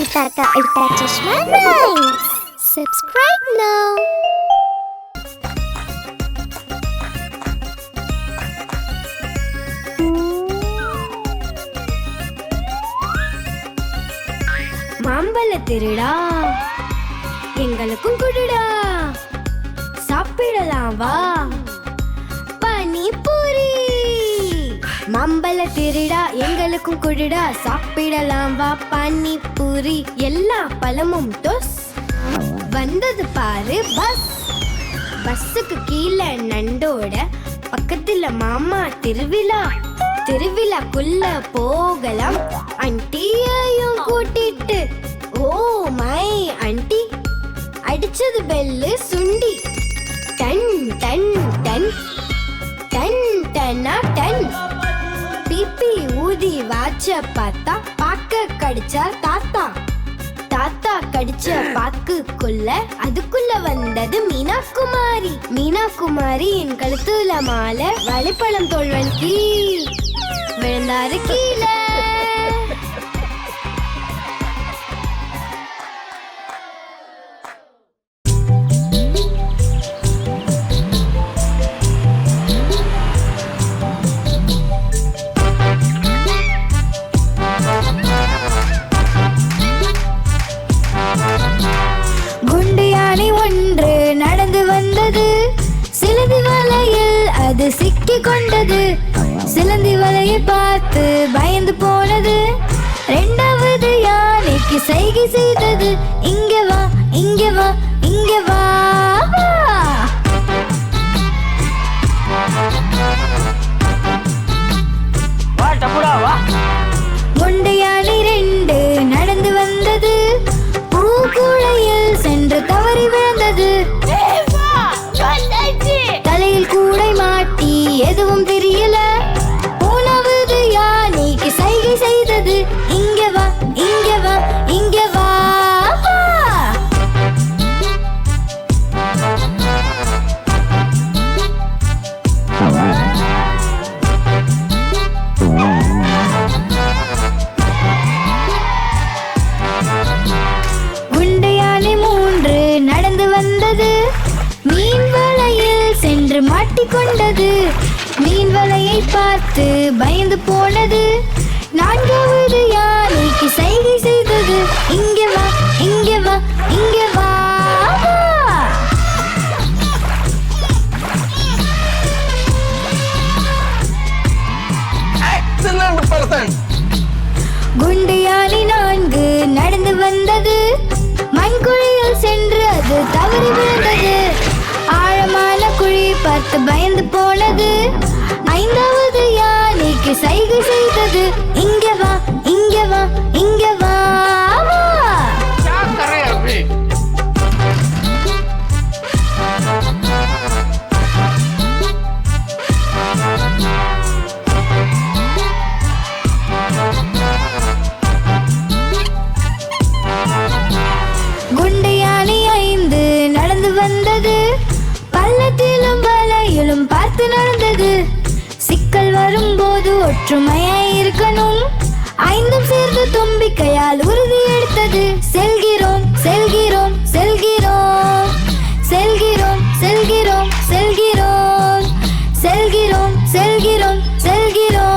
Ultra Chashma Rhymes. Subscribe now. மாம்பழ திருடா எங்களுக்கும் குடுடா, சாப்பிடலாம் வா பானிபூரி. மாம்பழ திருடா எங்களுக்கும் குடுடா, சாப்பிடலாம் வா பானிபூரி. எல்லா பழமும் டொஸ், வந்தது பாரு பஸ். பஸ்ஸுக்கு கீழே நண்டோட, பக்கத்துல மாமா திருவிழா. திருவிழாக்குள்ள போகலாம் ஆண்டியையும் கூட்டிட்டு. ஓ மை ஆண்டி, அடிச்சது பெல்லு சுண்டி. டன் டன் டன் டன் டன்னா டன். பிபி ஊதி வாச்ச பார்த்தா பாக்க கடிச்சா தாத்தா. தாத்தா கடிச்ச பாக்குக்குள்ள அதுக்குள்ள வந்தது மீனா குமாரி. மீனா குமாரி என் கழுத்துல மாலை, வாழைப்பழம் தோல்வன் கீழ் விழுந்தாரு கீழே. ஒன்று நடந்து வந்தது, சிலந்தி வலையில் அது சிக்கி கொண்டது. சிலந்தி வலையை பார்த்து பயந்து போனது. இரண்டாவது யானைக்கு சைகை செய்தது, இங்க வா இங்க வா இங்க வா. குண்டு யானை ரெண்டு நடந்து வந்தது, பூக்குழையில் சென்று தவறி விழுந்தது. தலையில் கூடை மாட்டி எதுவும் தெரியல. மூணாவது யானைக்கு சைகை செய்தது, இங்க வா இங்க வா இங்க வா. குண்டு யானை மூன்று நடந்து வந்தது, மீன் வலையில் சென்று மாட்டிக்கொண்டது. மீன் வலையை பார்த்து பயந்து போனது. நான்காவது யானைக்கு சைகை செய்தது, இங்க வா இங்க வா இங்க வா. குண்டு யானை நான்கு நடந்து வந்தது, மண்குழியில் சென்று அது தவறி விழுந்தது. ஆழமான குழி பார்த்து பயந்து போனது. ஐந்தாவது யானைக்கு சைகை செய்தது, இங்க வா இங்க வா இங்க வா. குண்டு யானை ஐந்து நடந்து வந்தது, பள்ளத்திலும் வலையிலும் பார்த்து நடந்தது. சிக்கல் வரும்போது ஒற்றுமையாய் இருக்கணும், ஐந்தும் சேர்ந்து தும்பிக்கையால் உறுதி எடுத்தது. செல்கிறோம் செல்கிறோம் செல்கிறோம் செல்கிறோம் செல்கிறோம் செல்கிறோம் செல்கிறோம் செல்கிறோம் செல்கிறோம்.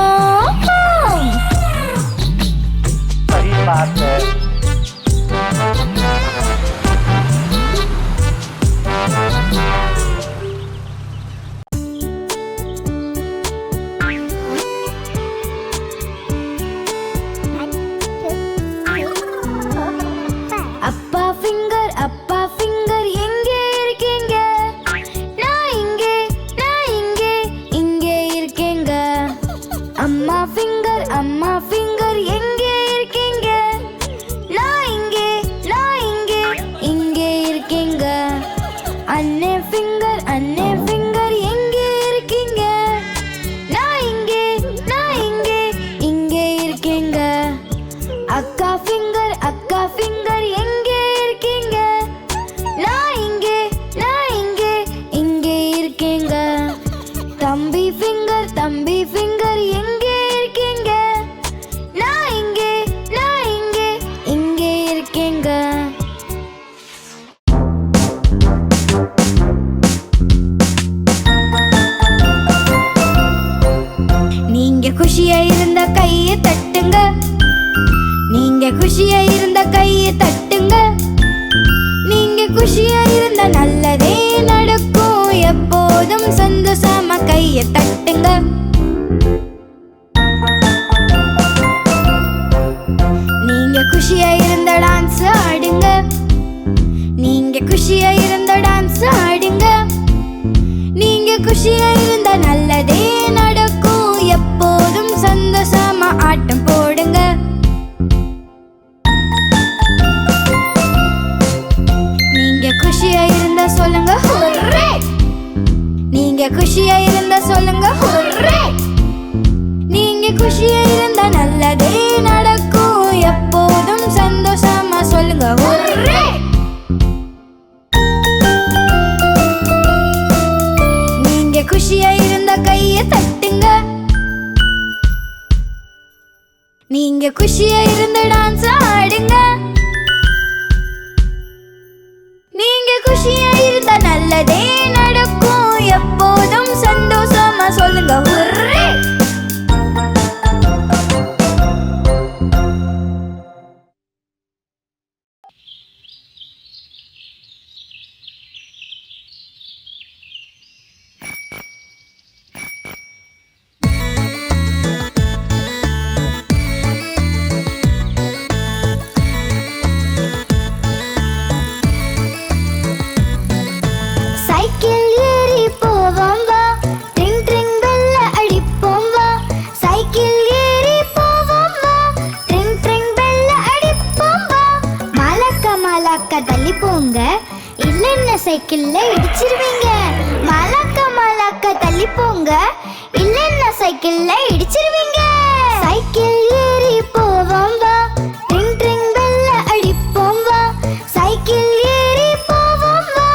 அப்பா ஃபிங்கர் எங்கே இருக்கீங்க? நான் இங்கே இங்கே இருக்கேங்க. அம்மா ஃபிங்கர் எங்கே இருக்கீங்க? நான் இங்கே இங்கே இருக்கேங்க. அண்ணே ஃபிங்கர் எங்கே இருக்கீங்க? நான் இங்கே இங்கே இருக்கேங்க. அக்கா ஃபிங்கர் எங்கே இருக்கீங்க? நான் இங்கே இங்கே இருக்கேங்க. தம்பி ஃபிங்கர் எங்கே இருக்கீங்க? குஷியா இருந்த கையை தட்டுங்க. நீங்க குஷியா இருந்த கையை தட்டுங்க. நீங்க குஷியா இருந்த நல்லதே நடக்கும். எப்போதும் சந்தோஷமா கையை தட்டுங்க. நீங்க குஷியா இருந்த டான்ஸ் ஆடுங்க. நீங்க குஷியா இருந்த டான்ஸ் ஆடுங்க. நீங்க குஷியா இருந்த நல்லதே நடக்கும். எப்போதும் சந்தோஷமா ஆட்டம் போடுங்க. நீங்க குஷியா இருந்தா சொல்லுங்க ஹுர்ரே. நீங்க குஷியா இருந்தா சொல்லுங்க ஹுர்ரே. நீங்க குஷியா இருந்தா நல்லதே நடக்கும். எப்போதும் சந்தோஷமா சொல்லுங்க ஹுர்ரே. நீங்க குஷியா இருந்த கையை தட்டுங்க. நீங்க குஷியா இருந்த டான்ஸ் ஆடுங்க. நீங்க குஷியா இருந்தா நல்லதே நடக்கும். எப்போதும் சந்தோஷமா சொல்லுங்க ஹுர்ரே. சைக்கிள் ஏறி போவோம் வா. ட்ரிங் ட்ரிங் பெல்ல அடிப்போம் வா. சைக்கிள் ஏறி போவோம் வா. ட்ரிங் ட்ரிங் பெல்ல அடிப்போம் வா. மலக்க மலக்க தள்ளி போங்க. இல்லைன்னா சைக்கிள்ல இடிச்சிருவீங்க. மலக்க மலக்க தள்ளி போங்க. இல்லைன்னா சைக்கிள்ல இடிச்சிருவீங்க. சைக்கிள் ஏறி போவோம் வா. ட்ரிங் ட்ரிங் பெல்ல அடிப்போம் வா. சைக்கிள் ஏறி போவோம் வா.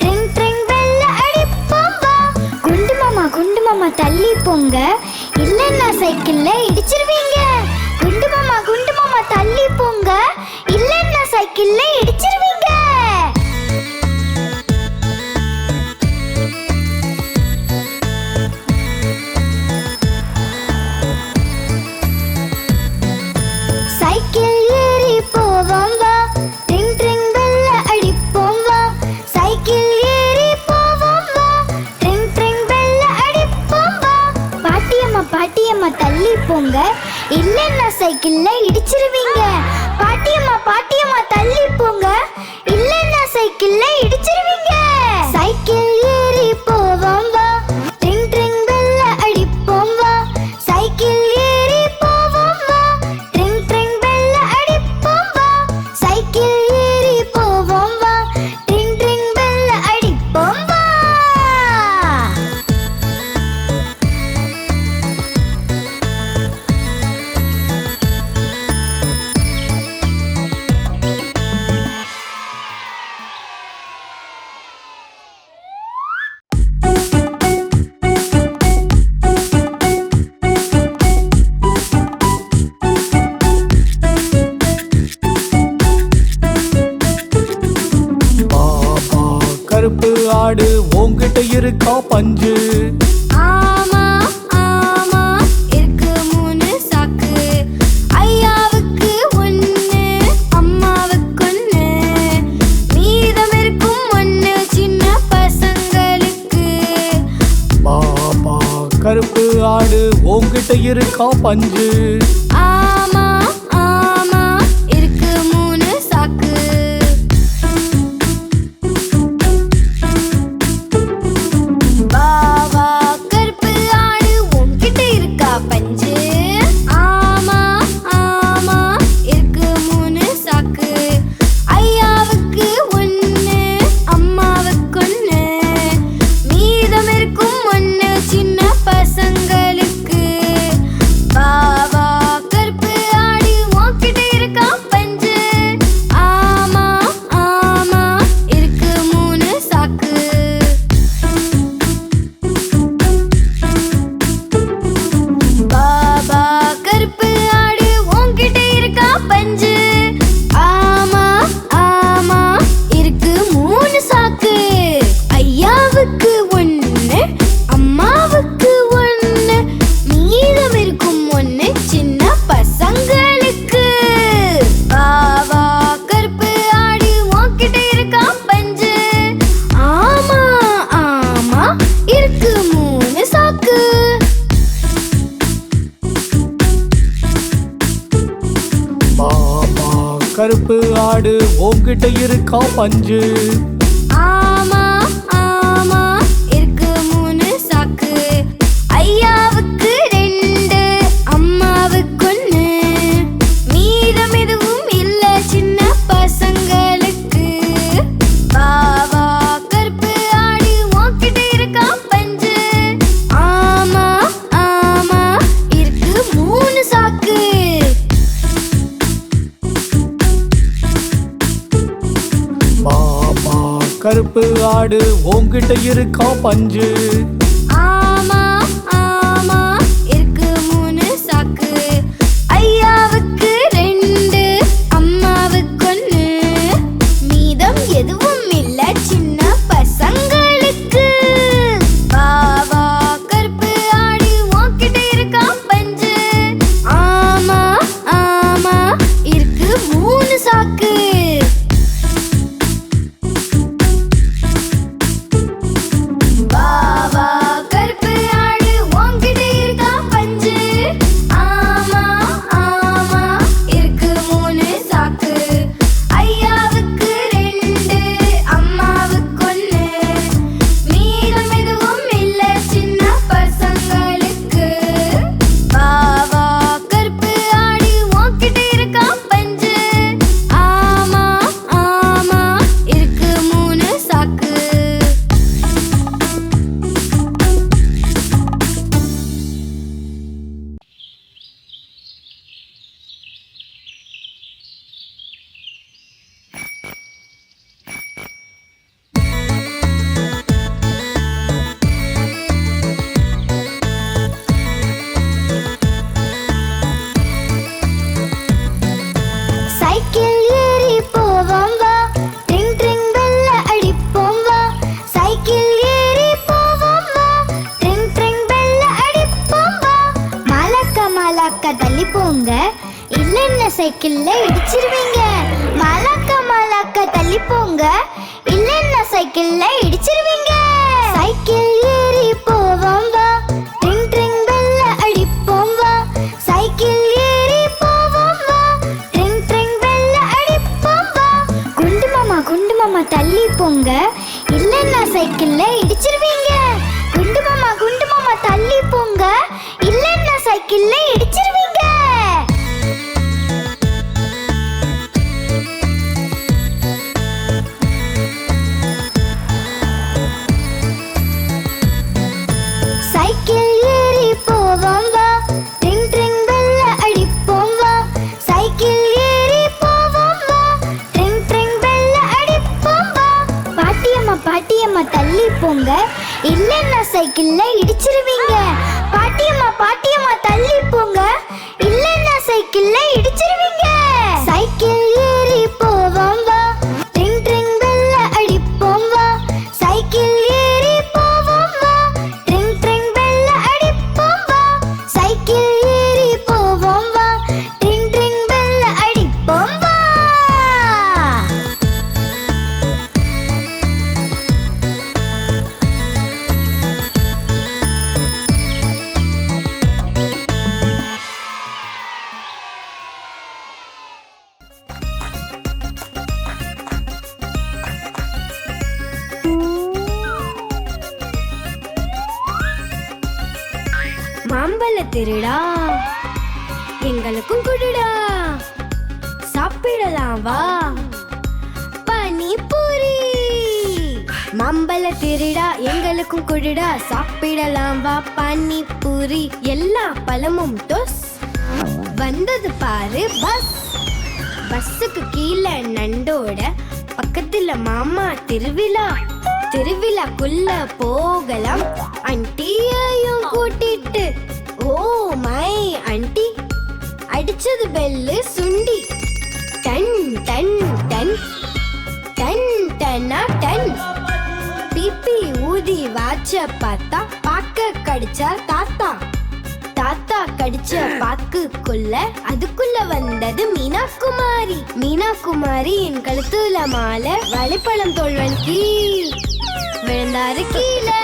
ட்ரிங் ட்ரிங் பெல்ல அடிப்போம் வா. குண்டு மாமா தள்ளி போங்க. இல்லைன்னா சைக்கிள்ல இடிச்சிருவீங்க. குண்டு மாமா தள்ளி போங்க. இல்லைன்னா சைக்கிள்ல இடிச்சிருவீங்க. சைக்கிள் ஏறி போவோம் வா. ட்ரிங் ட்ரிங் பெல்ல அடிப்போம் வா. சைக்கிள் ஏறி போவோம் வா. ட்ரிங் ட்ரிங் பெல்ல அடிப்போம் வா. பாட்டியம்மா தள்ளி போங்க. இல்லைன்னா சைக்கிள்ல இடிச்சிருவீங்க. பாட்டியம்மா தள்ளி போங்க. இல்லைன்னா சைக்கிள்ல இடிச்சிருவீங்க. சைக்கிள் ஏறி போவோம் வா. ட்ரிங் ட்ரிங் பெல்ல அடிப்போம் வா. சைக்கிள் ஏறி போவோம் வா. ட்ரிங் ட்ரிங் பெல்ல அடிப்போம் வா. சைக்கிள் ஏறி போவோம் வா. ட்ரிங் ட்ரிங் பெல்ல அடிப்போம் வா. கருப்பு ஆடு உன்கிட்ட இருக்கா பஞ்சு? ஆமா இருக்கு 3 சாக்கு. ஐயாவுக்கு 1, அம்மாவுக்கு 1. மீதம் இருக்கும் 1 சின்ன பசங்களுக்கு. பாப்பா கருப்பு ஆடு உன்கிட்ட இருக்கா பஞ்சு? ஆமா இருக்கு 3 சாக்கு. பாவா கருப்பு ஆடு உன்கிட்ட இருக்கா பஞ்சு? ஆமா இருக்கு 3 சாக்கு. ஐயாவுக்கு 1, அம்மாவுக்கு 1. மீதம் இருக்கும் 1 சின்ன பசங்களுக்கு. பாவா கருப்பு கருப்பு ஆடு உன்கிட்ட இருக்கா பஞ்சு? ஆமா ஆமா இருக்கு 3 சாக்கு. ஐயாவுக்கு 2, அம்மாவுக்கு 1. மீதம் எதுவும் இல்ல சின்ன பசங்களுக்கு. வா வா கருப்பு ஆடு உன்கிட்ட இருக்கா பஞ்சு? ஆமா ஆமா இருக்கு 3 சாக்கு. பாபா கருப்பு ஆடு உன்கிட்ட இருக்கா பஞ்சு? ஆமா ஆமா இருக்கு 3 சாக்கு. ஐயாவுக்கு 2, அம்மாவுக்கு 1. மீதம் எதுவும் இல்ல சின்ன பசங்களுக்கு. வா வா கருப்பு ஆடு உன்கிட்ட இருக்கா பஞ்சு? ஆமா ஆமா இருக்கு 3 சாக்கு. வா வா கருப்பு ஆடு உன்கிட்ட இருக்கா பஞ்சு? ஆமா ஆமா இருக்கு 3 சாக்கு. ஐயாவுக்கு 2, அம்மாவுக்கு 1. மீதம் எதுவும் இல்ல சின்ன பசங்களுக்கு. வா வா கருப்பு ஆடு உன்கிட்ட இருக்கா பஞ்சு? ஆமா ஆமா இருக்கு 3 சாக்கு. சைக்கிள் ஏறி போவோம் வா, ட்ரிங் ட்ரிங் பெல்ல அடிப்போம் வா. சைக்கிள் ஏறி போவோம் வா, ட்ரிங் ட்ரிங் பெல்ல அடிப்போம் வா. மலக்க மலக்க தள்ளி போங்க, இல்லைன்னா சைக்கிள்ல இடிச்சிருவீங்க. மலக்க மலக்க தள்ளி போங்க, இல்லைன்னா சைக்கிள்ல இடிச்சிருவீங்க. சைக்கிள் ஏறி போவோம் வா, ட்ரிங் ட்ரிங் பெல்ல அடிப்போம் வா. சைக்கிள் ஏறி போவோம் வா, ட்ரிங் ட்ரிங் பெல்ல அடிப்போம் வா. குண்டு மாமா தள்ளி போங்க, இல்லைன்னா சைக்கிள்ல இடிச்சிருவீங்க. குண்டு மாமா தள்ளி போங்க, இல்லைன்னா சைக்கிள்ல இடிச்சிருவீங்க. சைக்கிள் ஏறி போவோம் வா, ட்ரிங் ட்ரிங் பெல்ல அடிப்போம் வா. சைக்கிள் ஏறி போவோம் வா, ட்ரிங் ட்ரிங் பெல்ல அடிப்போம் வா. பாட்டியம்மா தள்ளி போங்க, இல்லைன்னா சைக்கிள்ல இடிச்சிருவீங்க. பாட்டியம்மா தள்ளி போங்க, இல்லைன்னா சைக்கிள்ல இடிச்சிருவீங்க. சைக்கிள் ஏறி போவோம் வா, ட்ரிங் ட்ரிங் பெல்ல அடிப்போம் வா. சைக்கிள் ஏறி போவோம் வா, ட்ரிங் ட்ரிங் பெல்ல அடிப்போம் வா. சைக்கிள் ஏறி போவோம் வா, ட்ரிங் ட்ரிங் பெல்ல அடிப்போம் வா. மாம்பழ திருடா எங்களுக்கும் குடுடா, சாப்பிடலாம் வா பானிபூரி. மாம்பழ திருடா எங்களுக்கும் குடுடா, சாப்பிடலாம் வா பானிபூரி. எல்லா பழமும் டோஸ், வந்தது பாரு பஸ். பஸ்ஸுக்கு கீழே நண்டோட, பக்கத்துல மாமா திருவிழா. திருவிழாக்குள்ள போகலாம் ஆண்டியையும் கூட்டிட்டு. ஓ மை ஆண்டி, அடிச்சது பெல்லு சுண்டி. டன் டன் டன் டன் டன்னா டன். பிபி ஊதி வாச்ச பார்த்தா, பாக்க கடிச்சா தாத்தா. தாத்தா கடிச்ச பாக்குக்குள்ள, அதுக்குள்ள வந்தது மீனா குமாரி. மீனா குமாரி என் கழுத்துல மாலை, வாழைப்பழம் தோல்வன் கீழ் விழுந்தாரு கீழே.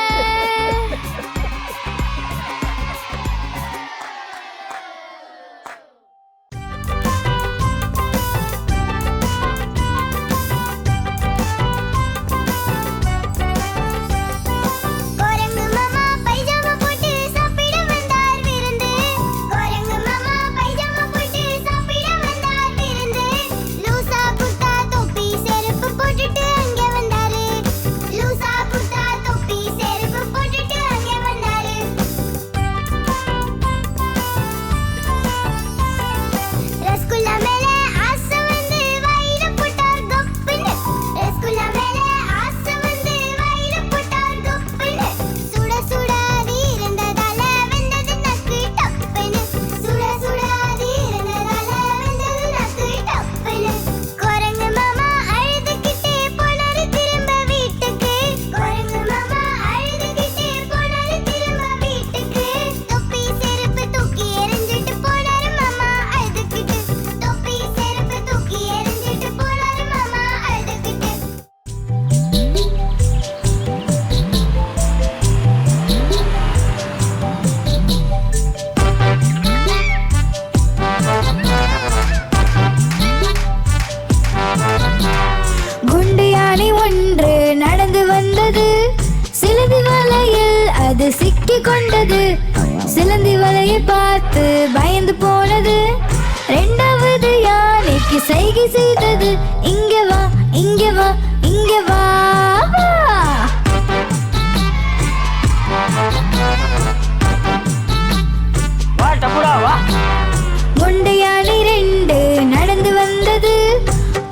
யானையை பார்த்து பயந்து போனது. இரண்டாவது யானைக்கு சைகை செய்தது. இங்க வா, இங்க வா, இங்க வா. முண்டை யானை ரெண்டு நடந்து வந்தது.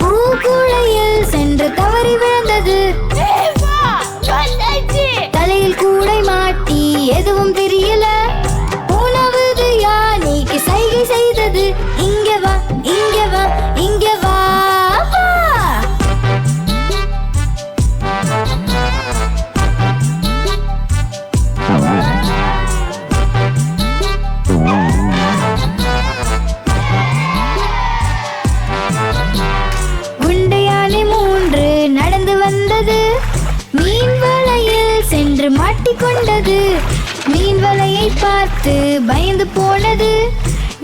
பூக்குழையில் சென்று தவறி விழுந்தது. தலையில் கூடை மாட்டி எதுவும் தெரியல. மூணாவது யானைக்கு சைகை செய்தது. இங்க வா, இங்க வா, இங்க வா. குண்டை யானை மூன்று நடந்து வந்தது. மீன் வலையில் சென்று மாட்டிக்கொண்டது. மீன் வலையை பார்த்து பயந்து போனது.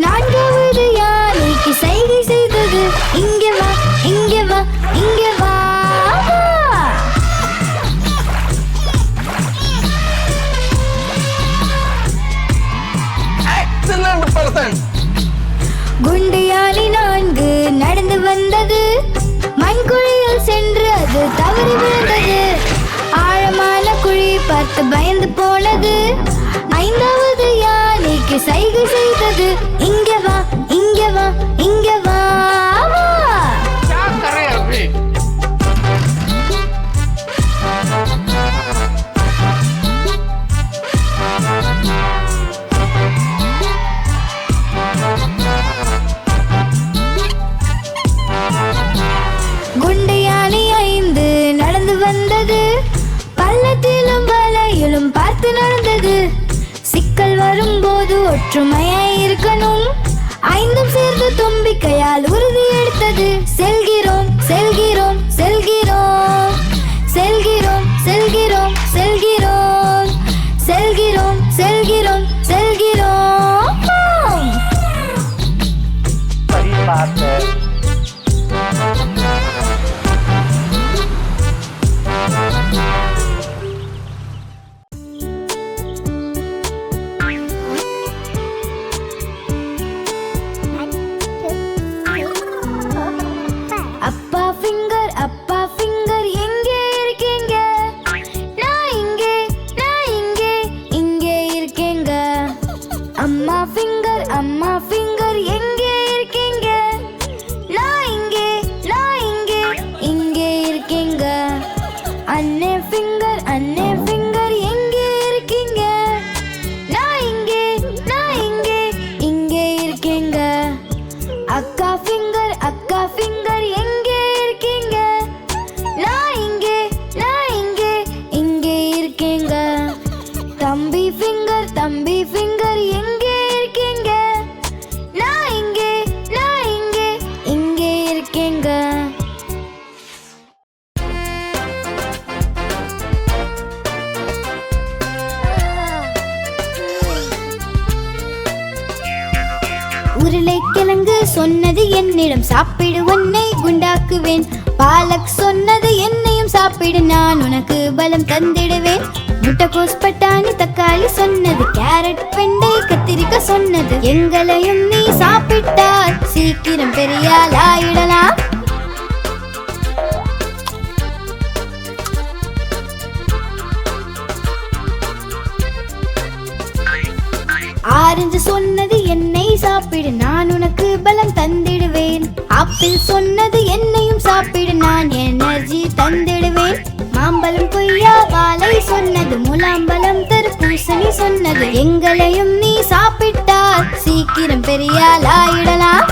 நான்காவது யானைக்கு சைகை செய்தது. இங்க வா, இங்க வா, இங்க வா. குண்டு யானை நான்கு நடந்து வந்தது. மண்குழியில் சென்று அது தவறி விழுந்தது. ஆழமான குழி பார்த்து பயந்து போனது. ஐந்தாவது யானைக்கு சைகை செய்தது. இங்க வா, இங்க வா, இங்க வா. குண்டு யானை ஐந்து நடந்து வந்தது. பள்ளத்திலும் வலையிலும் பார்த்து நடந்தது. சிக்கல் வரும்போது ஒற்றுமையாய் இருக்கணும். ஐந்தும் சேர்ந்து தும்பிக்கையால் உறுதி எடுத்தது. செல்கிறோம், செல்கிறோம், செல்கிறோம், செல்கிறோம், செல்கிறோம், செல்கிறோம், செல்கிறோம், செல்கிறோம், செல்கிறோம். அப்பா ஃபிங்கர், அப்பா ஃபிங்கர் எங்கே இருக்கீங்க? நான் இங்கே, நான் இங்கே, இங்கே இருக்கேங்க. அம்மா ஃபிங்கர், அம்மா ஃபிங்கர் எங்கே இருக்கீங்க? நான் இங்கே, நான் இங்கே, இங்கே இருக்கேங்க. அண்ணே ஃபிங்கர், அண்ணே ஃபிங்கர் எங்கே இருக்கீங்க? நான் இங்கே, நான் இங்கே, இங்கே இருக்கேங்க. அக்கா ஃபிங்கர், அக்கா ஃபிங்கர் எங்கே இருக்கீங்க? நான் இங்கே, நான் இங்கே, இங்கே இருக்கேங்க. தம்பி ஃபிங்கர், தம்பி ஃபிங்கர் எங்கே இருக்கீங்க? நான் இங்கே, நான் இங்கே, இங்கே இருக்கேங்க. உருளைக்கிழங்கு சொன்னது என்னிடம் சாப்பிடு உன்னை குண்டாக்குவேன். பாலக் சொன்னது என்னையும் சாப்பிடு நான் உனக்கு பலம் தந்திடுவேன். முட்டைக்கோஸ் பட்டாணி தக்காளி சொன்னது கேரட் வெண்டை கத்திரிக்காய் சொன்னது எங்களையும் நீ சாப்பிட்டால் சீக்கிரம் பெரியாள் ஆயிடலாம். ஆரஞ்சு சொன்னது என்னை சாப்பிடு நான் உனக்கு பலம் தந்திடுவேன். ஆப்பிள் சொன்னது என்னையும் சாப்பிடு நான் எனர்ஜி தந்திடுவேன். மாம்பழம் கொய்யா வாழை சொன்னது முலாம்பழம் தர்பூசணி சொன்னது எங்களையும் நீ சாப்பிட்டால் சீக்கிரம் பெரியாள் ஆயிடலாம்.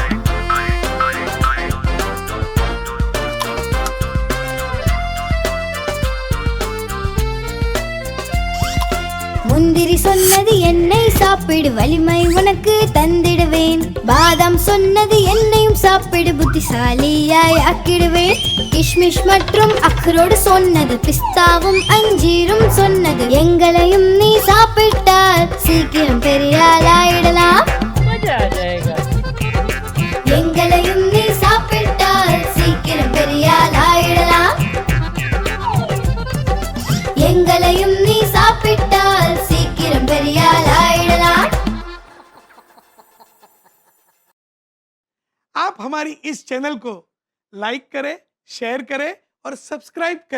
முந்திரி சொன்னது என்னை சாப்பிடு வலிமை உனக்கு தந்திடுவேன். பாதாம் சொன்னது என்னையும் சாப்பிடு புத்திசாலியாய் ஆக்கிடுவேன். கிஷ்மிஷ் மற்றும் அக்ரோடு சொன்னது பிஸ்தாவும் அஞ்சீரும் சொன்னது எங்களையும் நீ சாப்பிட்டால் சீக்கிரம் பெரியாள் ஆயிடலாம். எங்களையும் நீ சாப்பிட்டால் சீக்கிரம் பெரியாள் ஆயிடலாம். எங்களையும் நீ சாப்பிட்டால் சீக்கிரம் பெரியாள் ஆயிடலாம். आप हमारी इस चैनल को लाइक करें, शेयर करें और सब्सक्राइब करें।